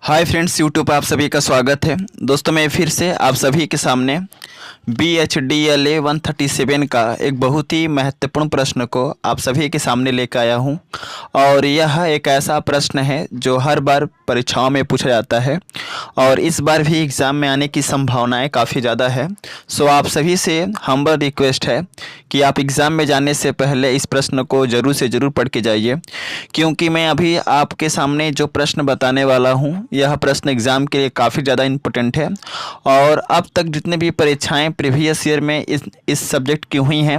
Hi friends, YouTube पर आप सभी का स्वागत है। दोस्तों, मैं फिर से आप सभी के सामने BHDLA 137 का एक बहुत ही महत्वपूर्ण प्रश्न को आप सभी के सामने लेकर आया हूं। और यह एक ऐसा प्रश्न है जो हर बार परीक्षाओं में पूछा जाता है और इस बार भी एग्ज़ाम में आने की संभावनाएं काफ़ी ज़्यादा है। सो आप सभी से हम्बल रिक्वेस्ट है कि आप एग्ज़ाम में जाने से पहले इस प्रश्न को ज़रूर से ज़रूर पढ़ के जाइए, क्योंकि मैं अभी आपके सामने जो प्रश्न बताने वाला हूं यह प्रश्न एग्ज़ाम के लिए काफ़ी ज़्यादा इम्पोर्टेंट है। और अब तक जितने भी परीक्षाएं प्रीवियस ईयर में इस सब्जेक्ट की हुई हैं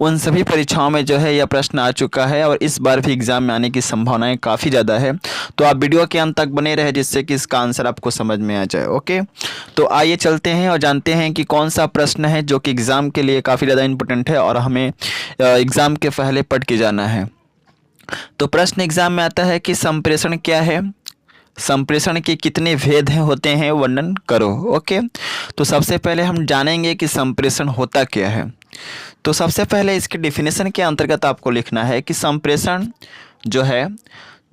उन सभी परीक्षाओं में जो है यह प्रश्न आ चुका है और इस बार भी एग्ज़ाम में आने की संभावनाएं काफ़ी ज़्यादा है। तो आप वीडियो के अंत तक बने रहे जिससे कि इसका आंसर आपको समझ में आ जाए। ओके, तो आइए चलते हैं और जानते हैं कि कौन सा प्रश्न है जो कि एग्ज़ाम के लिए काफ़ी ज़्यादा इम्पोर्टेंट है और हमें एग्ज़ाम के पहले पढ़ के जाना है। तो प्रश्न एग्ज़ाम में आता है कि संप्रेषण क्या है, संप्रेषण के कितने भेद होते हैं, वर्णन करो। ओके, तो सबसे पहले हम जानेंगे कि संप्रेषण होता क्या है। तो सबसे पहले इसके डिफिनेशन के अंतर्गत आपको लिखना है कि संप्रेषण जो है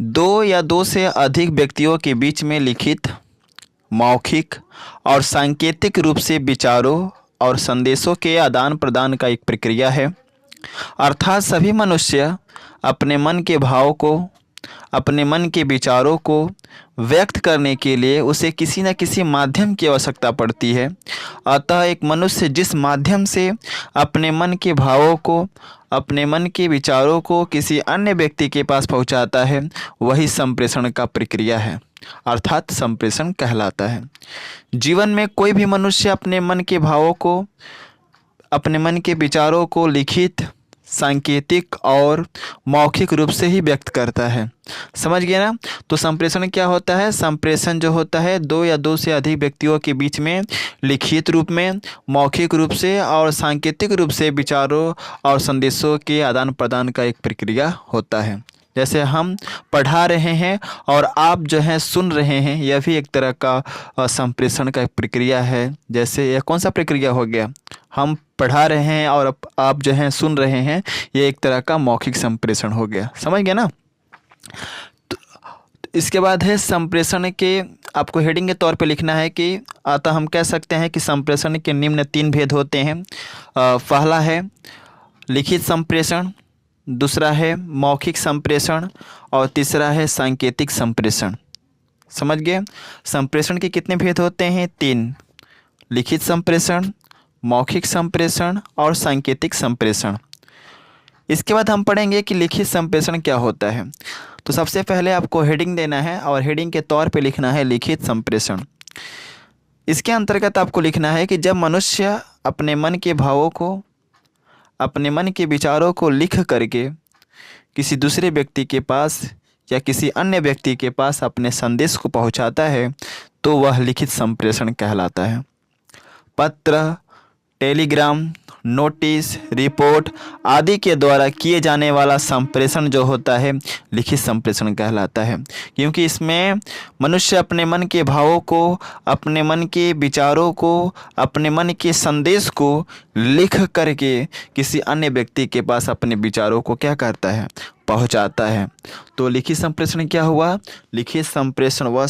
दो या दो से अधिक व्यक्तियों के बीच में लिखित, मौखिक और सांकेतिक रूप से विचारों और संदेशों के आदान प्रदान का एक प्रक्रिया है। अर्थात सभी मनुष्य अपने मन के भाव को, अपने मन के विचारों को व्यक्त करने के लिए उसे किसी न किसी माध्यम की आवश्यकता पड़ती है। अतः एक मनुष्य जिस माध्यम से अपने मन के भावों को, अपने मन के विचारों को किसी अन्य व्यक्ति के पास पहुंचाता है वही संप्रेषण का प्रक्रिया है, अर्थात संप्रेषण कहलाता है। जीवन में कोई भी मनुष्य अपने मन के भावों को, अपने मन के विचारों को लिखित, सांकेतिक और मौखिक रूप से ही व्यक्त करता है। समझ गए ना। तो संप्रेषण क्या होता है? संप्रेषण जो होता है दो या दो से अधिक व्यक्तियों के बीच में लिखित रूप में, मौखिक रूप से और सांकेतिक रूप से विचारों और संदेशों के आदान प्रदान का एक प्रक्रिया होता है। जैसे हम पढ़ा रहे हैं और आप जो हैं सुन रहे हैं, यह भी एक तरह का संप्रेषण का एक प्रक्रिया है। जैसे यह कौन सा प्रक्रिया हो गया? हम पढ़ा रहे हैं और आप जो हैं सुन रहे हैं, ये एक तरह का मौखिक संप्रेषण हो गया। समझ गए ना। तो इसके बाद है संप्रेषण के, आपको हेडिंग के तौर पे लिखना है कि अतः हम कह सकते हैं कि संप्रेषण के निम्न 3 भेद होते हैं। पहला है लिखित संप्रेषण, दूसरा है मौखिक संप्रेषण और तीसरा है सांकेतिक संप्रेषण। समझ गए। संप्रेषण के कितने भेद होते हैं? 3। लिखित संप्रेषण, मौखिक संप्रेषण और सांकेतिक संप्रेषण। इसके बाद हम पढ़ेंगे कि लिखित संप्रेषण क्या होता है। तो सबसे पहले आपको हेडिंग देना है और हेडिंग के तौर पे लिखना है लिखित संप्रेषण। इसके अंतर्गत आपको लिखना है कि जब मनुष्य अपने मन के भावों को, अपने मन के विचारों को लिख करके किसी दूसरे व्यक्ति के पास या किसी अन्य व्यक्ति के पास अपने संदेश को पहुंचाता है तो वह लिखित संप्रेषण कहलाता है। पत्र, टेलीग्राम, नोटिस, रिपोर्ट आदि के द्वारा किए जाने वाला संप्रेषण जो होता है लिखित संप्रेषण कहलाता है, क्योंकि इसमें मनुष्य अपने मन के भावों को, अपने मन के विचारों को, अपने मन के संदेश को लिख करके किसी अन्य व्यक्ति के पास अपने विचारों को क्या करता है? पहुंचाता है। तो लिखित संप्रेषण क्या हुआ? लिखित संप्रेषण वह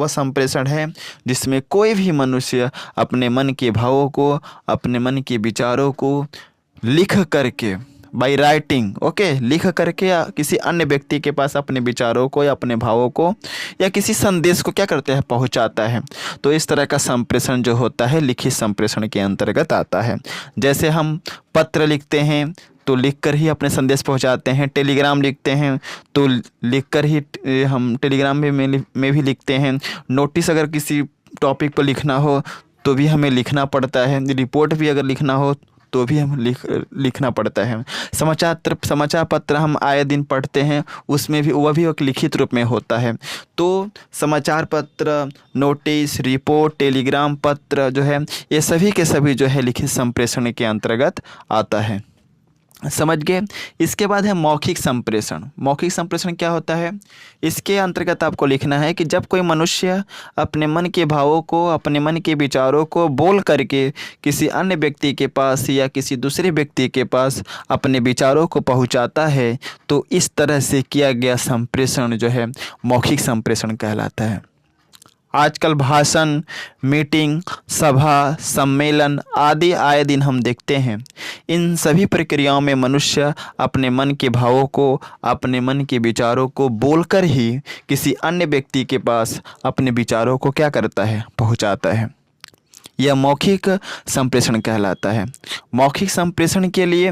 संप्रेषण है जिसमें कोई भी मनुष्य अपने मन के भावों को, अपने मन के विचारों को लिख करके, बाय राइटिंग, ओके, लिख करके किसी अन्य व्यक्ति के पास अपने विचारों को या अपने भावों को या किसी संदेश को क्या करते हैं? पहुंचाता है। तो इस तरह का संप्रेषण जो होता है लिखित संप्रेषण के अंतर्गत आता है। जैसे हम पत्र लिखते हैं तो लिखकर ही अपने संदेश पहुंचाते हैं, टेलीग्राम लिखते हैं तो लिखकर ही हम टेलीग्राम में भी लिखते हैं, नोटिस अगर किसी टॉपिक पर लिखना हो तो भी हमें लिखना पड़ता है, रिपोर्ट भी अगर लिखना हो तो भी हम लिखना पड़ता है। समाचार पत्र हम आए दिन पढ़ते हैं, उसमें भी वह भी एक लिखित रूप में होता है। तो समाचार पत्र, नोटिस, रिपोर्ट, टेलीग्राम पत्र जो है ये सभी के सभी जो है लिखित संप्रेषण के अंतर्गत आता है। समझ गए। इसके बाद है मौखिक संप्रेषण। मौखिक संप्रेषण क्या होता है? इसके अंतर्गत आपको लिखना है कि जब कोई मनुष्य अपने मन के भावों को, अपने मन के विचारों को बोल करके किसी अन्य व्यक्ति के पास या किसी दूसरे व्यक्ति के पास अपने विचारों को पहुंचाता है, तो इस तरह से किया गया संप्रेषण जो है मौखिक संप्रेषण कहलाता है। आजकल भाषण, मीटिंग, सभा, सम्मेलन आदि आए दिन हम देखते हैं। इन सभी प्रक्रियाओं में मनुष्य अपने मन के भावों को, अपने मन के विचारों को बोलकर ही किसी अन्य व्यक्ति के पास अपने विचारों को क्या करता है? पहुंचाता है। यह मौखिक संप्रेषण कहलाता है। मौखिक संप्रेषण के लिए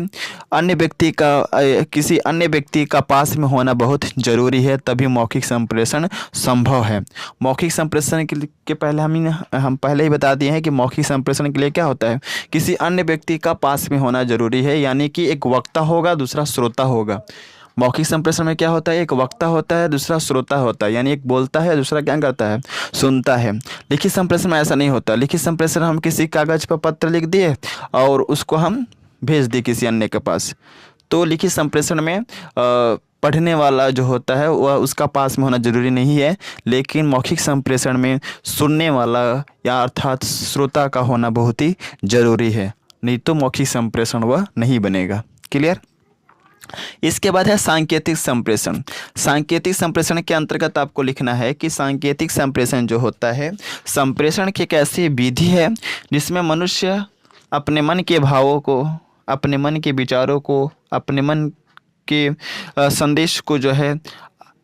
किसी अन्य व्यक्ति का पास में होना बहुत ज़रूरी है, तभी मौखिक संप्रेषण संभव है। मौखिक संप्रेषण के पहले हम पहले ही बता दिए हैं कि मौखिक संप्रेषण के लिए क्या होता है? किसी अन्य व्यक्ति का पास में होना ज़रूरी है, यानी कि एक वक्ता होगा, दूसरा श्रोता होगा। मौखिक संप्रेषण में क्या होता है? एक वक्ता होता है, दूसरा श्रोता होता है, यानी एक बोलता है, दूसरा क्या करता है? सुनता है। लिखित संप्रेषण में ऐसा नहीं होता। लिखित संप्रेषण हम किसी कागज़ पर पत्र लिख दिए और उसको हम भेज दिए किसी अन्य के पास। तो लिखित संप्रेषण में पढ़ने वाला जो होता है वह उसका पास में होना ज़रूरी नहीं है, लेकिन मौखिक संप्रेषण में सुनने वाला या अर्थात श्रोता का होना बहुत ही ज़रूरी है, नहीं तो मौखिक संप्रेषण वह नहीं बनेगा। क्लियर? इसके बाद है सांकेतिक संप्रेषण। सांकेतिक संप्रेषण के अंतर्गत आपको लिखना है कि सांकेतिक संप्रेषण जो होता है, संप्रेषण की एक ऐसी विधि है जिसमें मनुष्य अपने मन के भावों को, अपने मन के विचारों को, अपने मन के संदेश को जो है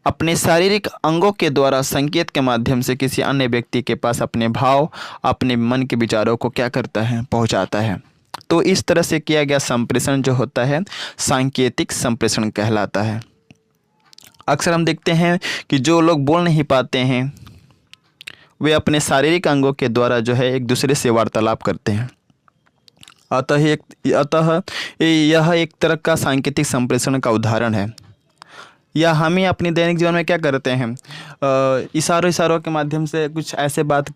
अपने शारीरिक अंगों के द्वारा संकेत के माध्यम से किसी अन्य व्यक्ति के पास अपने भाव, अपने मन के विचारों को क्या करता है? पहुंचाता है। तो इस तरह से किया गया संप्रेषण जो होता है सांकेतिक संप्रेषण कहलाता है। अक्सर हम देखते हैं कि जो लोग बोल नहीं पाते हैं वे अपने शारीरिक अंगों के द्वारा जो है एक दूसरे से वार्तालाप करते हैं। अतः यह एक तरह का सांकेतिक संप्रेषण का उदाहरण है। या हम ही अपनी दैनिक जीवन में क्या करते हैं? इशारों के माध्यम से कुछ ऐसे बात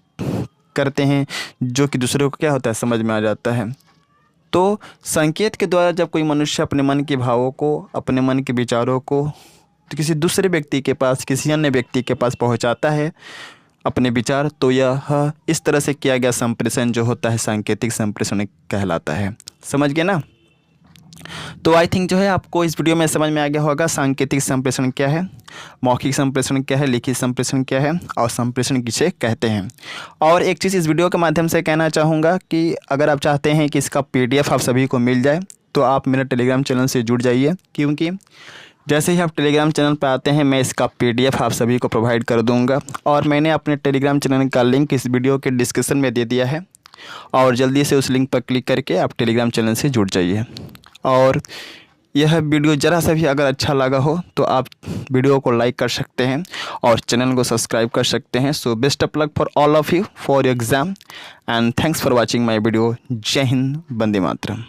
करते हैं जो कि दूसरे को क्या होता है? समझ में आ जाता है। तो संकेत के द्वारा जब कोई मनुष्य अपने मन के भावों को, अपने मन के विचारों को तो किसी दूसरे व्यक्ति के पास, किसी अन्य व्यक्ति के पास पहुंचाता है अपने विचार, तो यह इस तरह से किया गया संप्रेषण जो होता है सांकेतिक संप्रेषण कहलाता है। समझ गए ना? तो आई थिंक जो है आपको इस वीडियो में समझ में आ गया होगा सांकेतिक संप्रेषण क्या है, मौखिक संप्रेषण क्या है, लिखित संप्रेषण क्या है और संप्रेषण किसे कहते हैं। और एक चीज़ इस वीडियो के माध्यम से कहना चाहूँगा कि अगर आप चाहते हैं कि इसका PDF आप सभी को मिल जाए तो आप मेरे टेलीग्राम चैनल से जुड़ जाइए, क्योंकि जैसे ही आप टेलीग्राम चैनल पर आते हैं मैं इसका PDF आप सभी को प्रोवाइड कर दूँगा। और मैंने अपने टेलीग्राम चैनल का लिंक इस वीडियो के डिस्क्रिप्शन में दे दिया है, और जल्दी से उस लिंक पर क्लिक करके आप टेलीग्राम चैनल से जुड़ जाइए। और यह वीडियो ज़रा सा भी अगर अच्छा लगा हो तो आप वीडियो को लाइक कर सकते हैं और चैनल को सब्सक्राइब कर सकते हैं। So best of luck for all of you for your exam and thanks for watching my video. जय हिंद, वंदे मातरम।